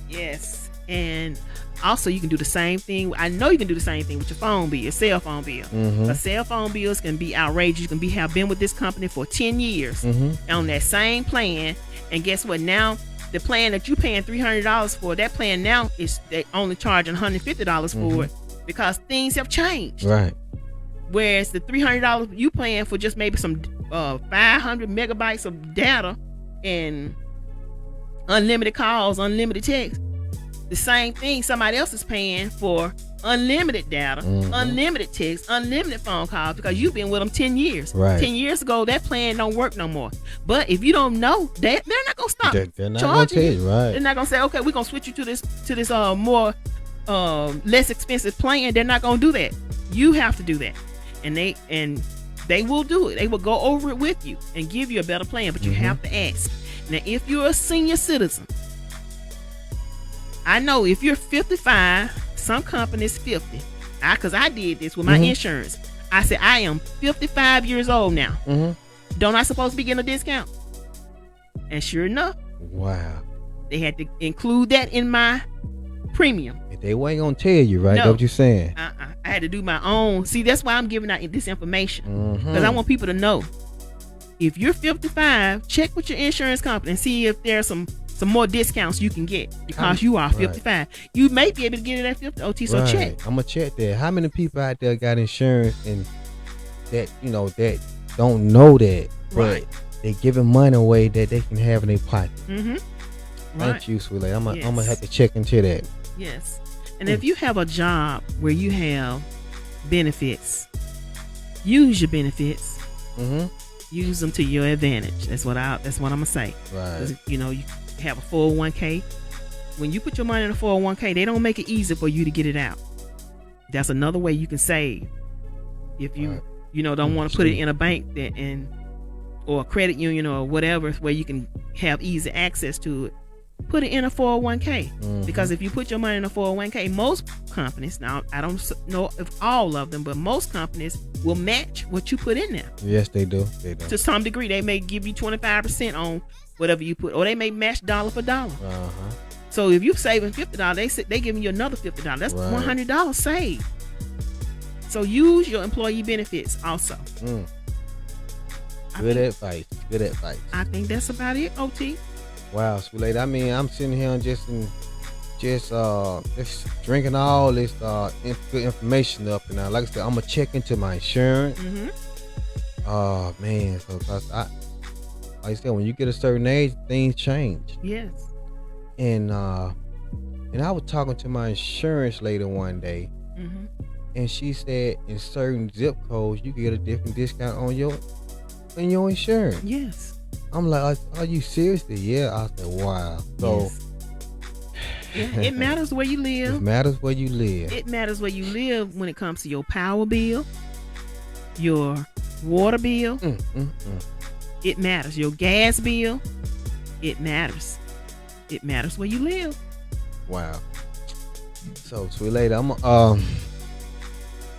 Yes. And also you can do the same thing. I know you can do the same thing with your phone bill, your cell phone bill. Mm-hmm. A cell phone bills can be outrageous. You can have been with this company for 10 years Mm-hmm. on that same plan. And guess what? Now the plan that you paying $300 for, that plan now is they only charging $150 for it because things have changed. Right. Whereas the $300 you paying for just maybe some 500 megabytes of data and unlimited calls, unlimited text, the same thing somebody else is paying for unlimited data, unlimited text, unlimited phone calls because you've been with them 10 years. Right. 10 years ago, that plan don't work no more. But if you don't know, they're not gonna stop They're not gonna charging tell you. you, right? They're not gonna say, okay, we're gonna switch you to this more less expensive plan. They're not gonna do that. You have to do that, and they will do it. They will go over it with you and give you a better plan, but you have to ask. Now, if you're a senior citizen, I know if you're 55, some companies 50. Because I did this with my insurance. I said, I am 55 years old now. Don't I supposed to be getting a discount? And sure enough, Wow. they had to include that in my premium. They ain't gonna tell you, right? No. That's what you're saying. I had to do my own. See, that's why I'm giving out this information. Because I want people to know. If you're 55, check with your insurance company and see if there's some more discounts you can get because you are 55. You may be able to get it at 50 OT, so check. I'm gonna check that. How many people out there got insurance and that that don't know that, Right. but they giving money away that they can have in their pocket? Mm-hmm. Thank you, sweet lady. I'm gonna Yes. have to check into that. Yes. And if you have a job where you have benefits, use your benefits. Use them to your advantage. That's what I'm gonna say. Right. 'Cause, you have a 401k. When you put your money in a 401k, they don't make it easy for you to get it out. That's another way you can save. If you don't want to put it in a bank or a credit union or whatever where you can have easy access to it, put it in a 401k. Because if you put your money in a 401k, most companies, now I don't know if all of them, but most companies will match what you put in there. Yes, they do. They do. To some degree, they may give you 25% on whatever you put, or they may match dollar for dollar. So if you're saving $50, they giving you another $50. That's Right. $100 saved. So use your employee benefits also. Good advice. Good advice. I think that's about it, OT. Wow, sweet lady. I mean, I'm sitting here and just drinking all this good information up, and like I said, I'm gonna check into my insurance. Oh man, so cause like I said, when you get a certain age, things change. Yes. And I was talking to my insurance lady one day, and she said in certain zip codes you get a different discount on your insurance. Yes. I'm like, are you serious? Yeah. I said, wow. So Yes. Yeah, it matters where you live. it matters where you live. It matters where you live when it comes to your power bill, your water bill. It matters. Your gas bill. It matters. It matters where you live. Wow. So, sweet lady, I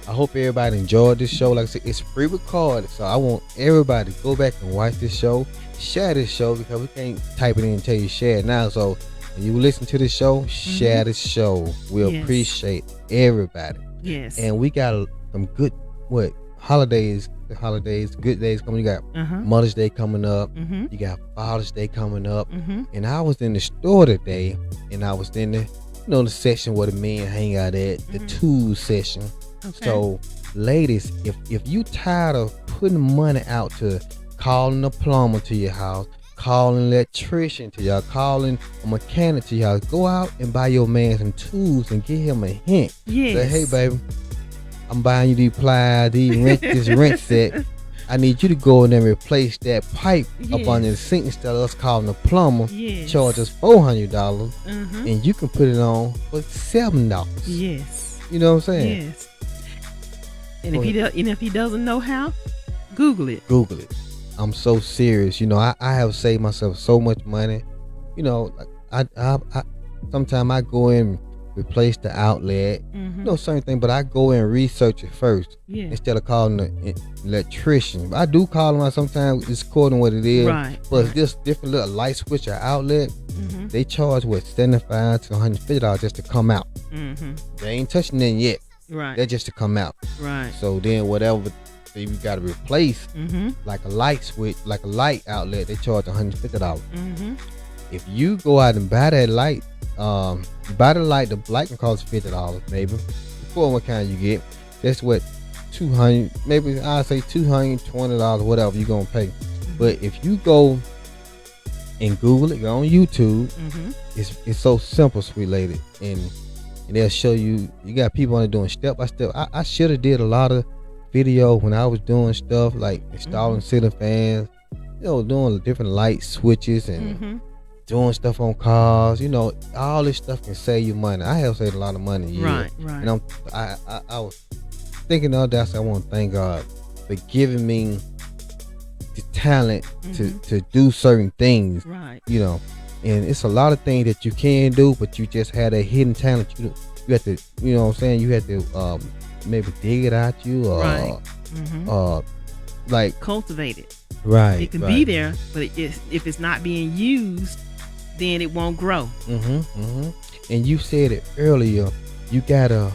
hope everybody enjoyed this show. Like I said, it's pre-recorded, so I want everybody to go back and watch this show. Share this show because we can't type it in and tell you share it now. So When you listen to the show, share the show. We Yes. appreciate everybody. Yes. And we got some good holidays, good days coming. You got Uh-huh. Mother's Day coming up. Mm-hmm. You got Father's Day coming up. Mm-hmm. And I was in the store today, and I was in the section where the men hang out at, the tools section. Okay. So, ladies, if you tired of putting money out to calling a plumber to your house, calling an electrician to your house, calling a mechanic to your house, go out and buy your man some tools and give him a hint. Yes. Say, hey, baby, I'm buying you these pliers, this rent set. I need you to go in there and replace that pipe up Yes. under the sink instead of us calling a plumber. Yes. Charge us $400, Mm-hmm. and you can put it on for $7. Yes. You know what I'm saying? Yes. And if he doesn't know how, Google it. Google it. I'm so serious. I have saved myself so much money. I sometimes I go and replace the outlet. Mm-hmm. Certain thing, but I go and research it first Yeah. instead of calling the electrician. I do call them out sometimes. It's according to what it is. Right. But right. this different little light switch or outlet, Mm-hmm. they charge $75 to $150 just to come out. Mm-hmm. They ain't touching it yet. Right. They're just to come out. Right. So then whatever you got to replace, Mm-hmm. like a light switch, like a light outlet, they charge $150. Mm-hmm. If you go out and buy that light, the light can cost $50 maybe. Depending on what kind you get. That's what $200, maybe I'd say $220, whatever you're gonna pay. But if you go and Google it, go on YouTube, Mm-hmm. it's so simple, sweet lady, and they'll show you. You got people on it doing step by step. I should have did a lot of video when I was doing stuff like installing ceiling fans, doing different light switches and Mm-hmm. doing stuff on cars. All this stuff can save you money. I have saved a lot of money. Right. Right. And I was thinking the other day, I said, I want to thank God for giving me the talent to do certain things. Right. And it's a lot of things that you can do, but you just had a hidden talent. You have to, you know what I'm saying? You have to maybe dig it out you or Right. Mm-hmm. like Cultivate it. right. It can be there, but if it's not being used, then it won't grow. And you said it earlier. You gotta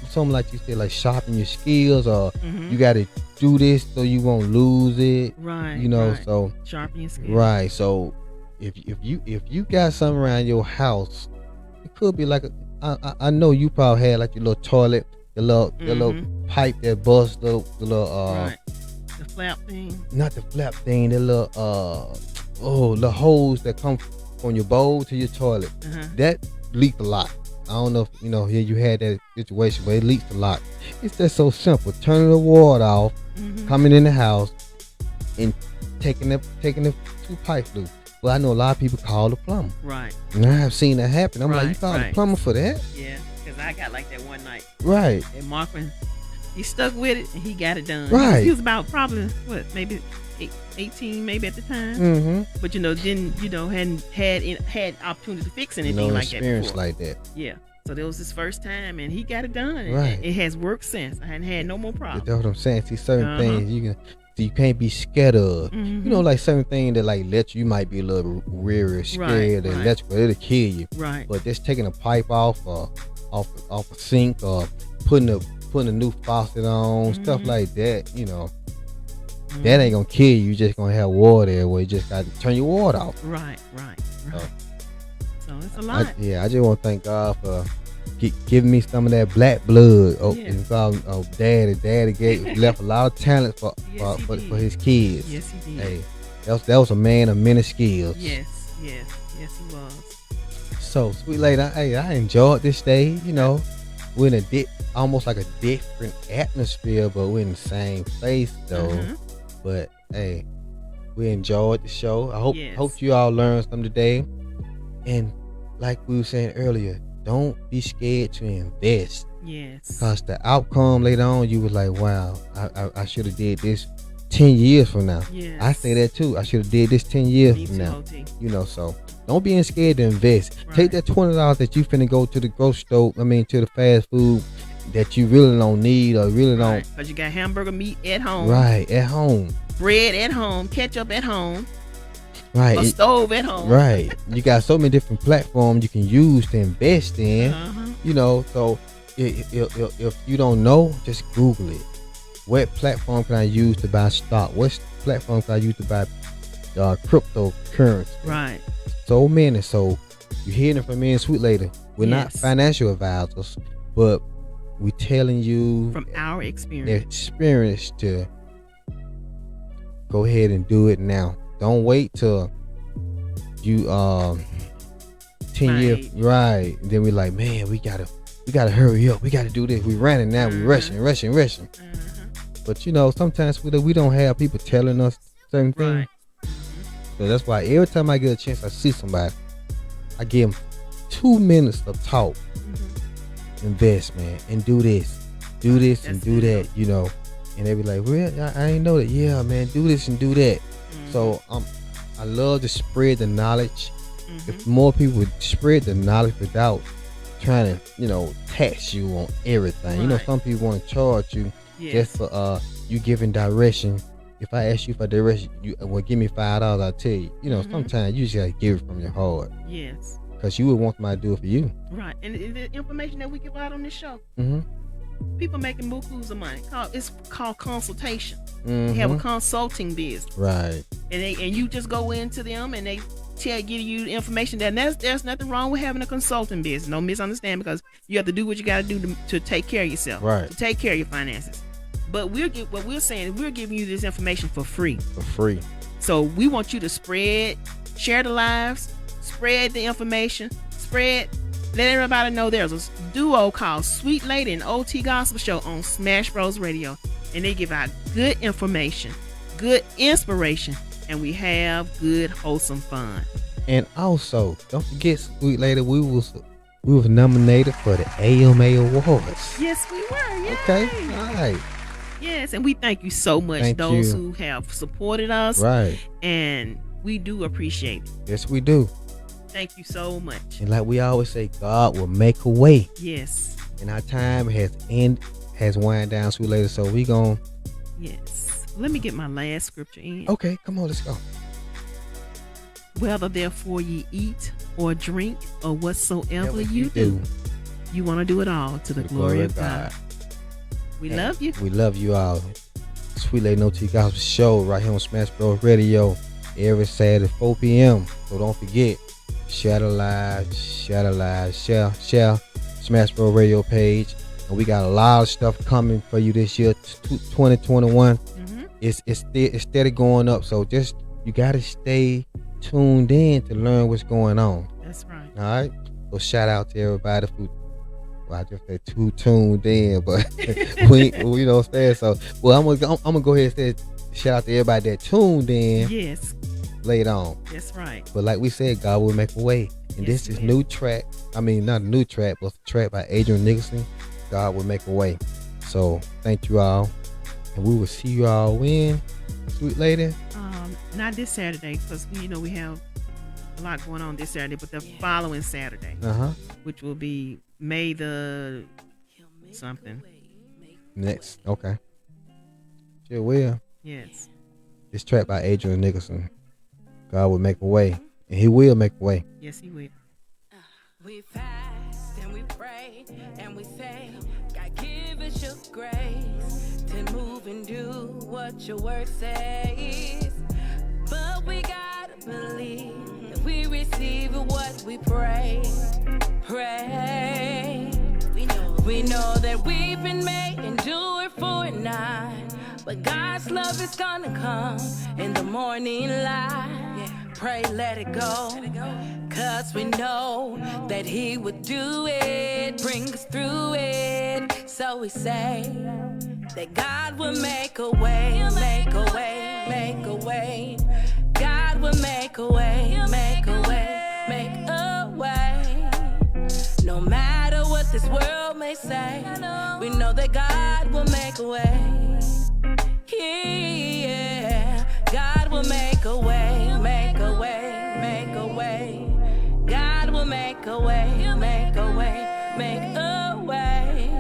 something like you said, like sharpen your skills, or Mm-hmm. you gotta do this so you won't lose it. Right. Right. Right. So Sharpen your skills. right. So if you got something around your house, it could be like I know you probably had like your little toilet, your little pipe that busts, the little Right. The flap thing. not the flap thing, the little the hose that come from your bowl to your toilet. Uh-huh. That leaked a lot. I don't know if here you had that situation, but it leaked a lot. It's just so simple. Turning the water off, Mm-hmm. coming in the house, and taking the two pipes loose. Well, I know a lot of people call the plumber, Right. and I have seen that happen. I'm like, you Right, called the right. plumber for that? Yeah. Because I got like that one night. Right. And Markman, he stuck with it and he got it done. Right. He was about probably maybe 18 maybe at the time. Mm-hmm. But didn't hadn't had opportunity to fix anything like that experience before. like that. Yeah. So that was his first time and he got it done. And Right. It has worked since. I hadn't had no more problems. That's what I'm saying. See, certain Uh-huh. things you can't be scared of. Mhm. Like certain things that like you might be a little weary, scared, Right, and right. electrical, it'll kill you. Right. But just taking a pipe off a sink, or putting a new faucet on, stuff Mhm. like that, that ain't gonna kill you. You just gonna have water there where you just got to turn your water off. Right. Oh. So it's a lot. I just want to thank God for giving me some of that black blood. Yeah. Daddy left a lot of talent for Yes, he for did. his kids. Yes, he did. Hey, that was a man of many skills. Yes, he was. So, sweet lady, I enjoyed this day. We're in almost like a different atmosphere, but we're in the same place though. Uh-huh. But hey, we enjoyed the show. I Yes. hope you all learned something today. And like we were saying earlier, don't be scared to invest, Yes. cause the outcome later on, you was like, wow, I should have did this 10 years from now. Yes. I say that too. I should have did this 10 years Me from too, now. OT. So don't be scared to invest. Right. Take that $20 that you finna go to the grocery store, to the fast food that you really don't need or really don't. Because you got hamburger meat at home. Right, at home. Bread at home. Ketchup at home. Right. a stove at home. Right. You got so many different platforms you can use to invest in. You know, so if you don't know, just Google it. What platform can I use to buy stock? What platform can I use to buy cryptocurrency? Right. So many. So you're hearing it from me and Sweet Lady. We're not Yes. financial advisors, but we're telling you From our the experience. experience to go ahead and do it now. Don't wait till you 10 years right. Then we're like, man, we gotta hurry up. We gotta do this. We running now. We rushing. But you know, sometimes we don't have people telling us certain things. Right. So that's why every time I get a chance, I see somebody, I give them 2 minutes of talk, invest, man, and do this, and do that, you know. And they be like, well, I ain't know that. Yeah, man, do this and do that. So I love to spread the knowledge. If more people would spread the knowledge without trying to, you know, tax you on everything. You know, Right. some people want to charge you Yes. just for you giving direction. If I ask you for direction, you well, give me $5. I'll tell you. You know, sometimes you just gotta give it from your heart, Yes. because you would want somebody to do it for you. Right. And the information that we give out on this show, people making bukus of money. It's called consultation. They have a consulting business, Right. and you just go into them and they give you the information. There's nothing wrong with having a consulting business. No misunderstand, because you have to do what you got to do to take care of yourself, Right. to take care of your finances. But what we're saying is we're giving you this information for free. For free. So we want you to share the lives, spread the information, let everybody know there's a duo called Sweet Lady and OT Gospel Show on Smash Bros Radio. And they give out good information, good inspiration, and we have good wholesome fun. And also, don't forget, Sweet Lady, we was nominated for the AMA Awards. Yes, we were. Yay. Okay. All right. Yes, and we thank you so much, Thank those you. who have supported us. Right. And we do appreciate it. Yes, we do. Thank you so much. And like we always say, God will make a way. Yes. And our time has wound down, Sweet Lady. So we gon' Yes. Let me get my last scripture in. okay, come on, let's go. Whether therefore ye eat or drink or whatsoever Whatever you do, you want to do it all to the glory of God. We And love you. We love you all. Sweet Lady No Tea Gospel Show right here on Smash Bros Radio every Saturday 4 p.m. So don't forget, share the live, share Smash Bros Radio page. And we got a lot of stuff coming for you this year, 2021. It's steady going up. So just you gotta stay tuned in to learn what's going on. That's right. All right. So shout out to everybody who, well, I just said too tuned in, but we you know what I'm saying. So well, I'm gonna go ahead and say shout out to everybody that tuned in Yes, later on. that's right. But like we said, God will make a way. And Yes, this is he will. new track. I mean, not a new track, but a track by Adrian Nicholson. God will make a way. So thank you all, and we will see you all when, Sweet Lady. Not this Saturday, because we have a lot going on this Saturday, but the following Saturday, which will be May the something. Next, okay. Sure will. Yes. This track by Adrian Nicholson. God will make a way, and He will make a way. Yes, He will. We fast and we pray and we say, God, give us your grace to move and do what your word says. But we gotta believe that we receive what we pray. We know that we've been made endured for a night, but God's love is gonna come in the morning light. Pray, let it go, cause we know that He would do it, bring us through it. So we say that God will make a way, make a way, make a way. God will make a way, make a way, make a way. No matter what this world may say, we know that God will make a way. Yeah, God will make a way, make a way, make a way. God will make a way, make a way, make a way.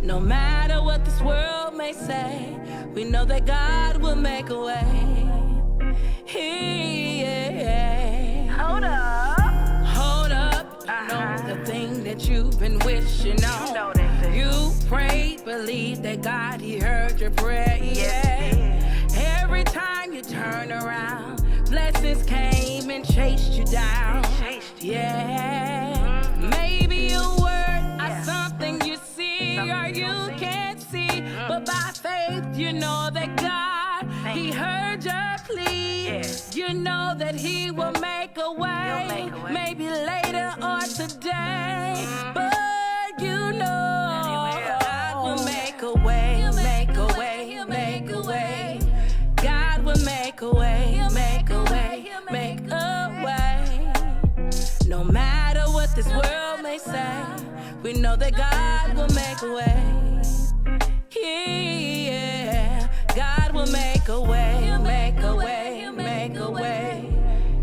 No matter what this world may say, we know that God will make a way. Yeah. that God, He heard your prayer, yeah. Every time you turn around, blessings came and chased you down, yeah. Maybe a word or something you see or you can't see, but by faith you know that God, He heard your plea. You know that He will make a way, maybe later or today, but you know God will make a way, make a way, make a way. God will make a way, make a way, make a way. No matter what this world may say, we know that God will make a way. Yeah, God will make a way, make a way, make a way.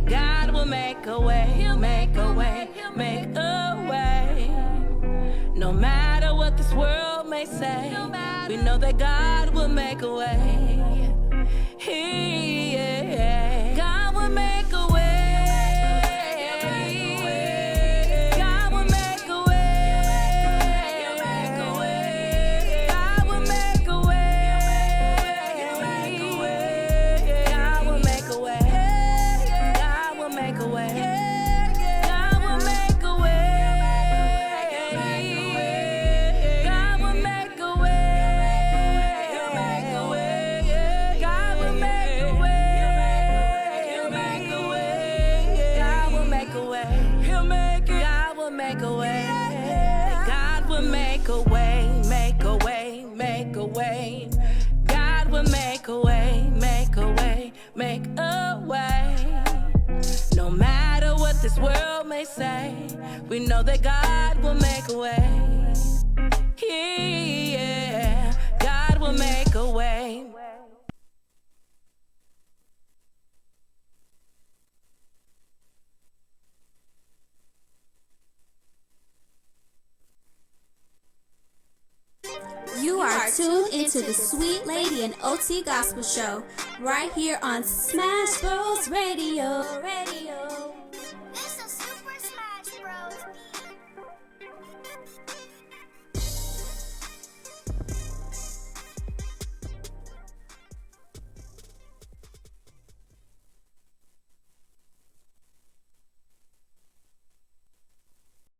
God will make a way, make a way, make a way. No matter what this world may say, we know that God will make a way. Yeah, God will make a way. God will make a way. God will make a way. God will make a way. God will make a way. God will make a way. God will make a way. God will make a way. He'll make a way. God will make a way. He'll make it. God will make a way. God will make a way. Make a way. Make a way. God will make a way. Make a way. Make a way. No matter what this world may say, we know that God will make a way. Yeah, God will make a way. You are tuned into the Sweet Lady and OT Gospel Show right here on Smash Bros Radio.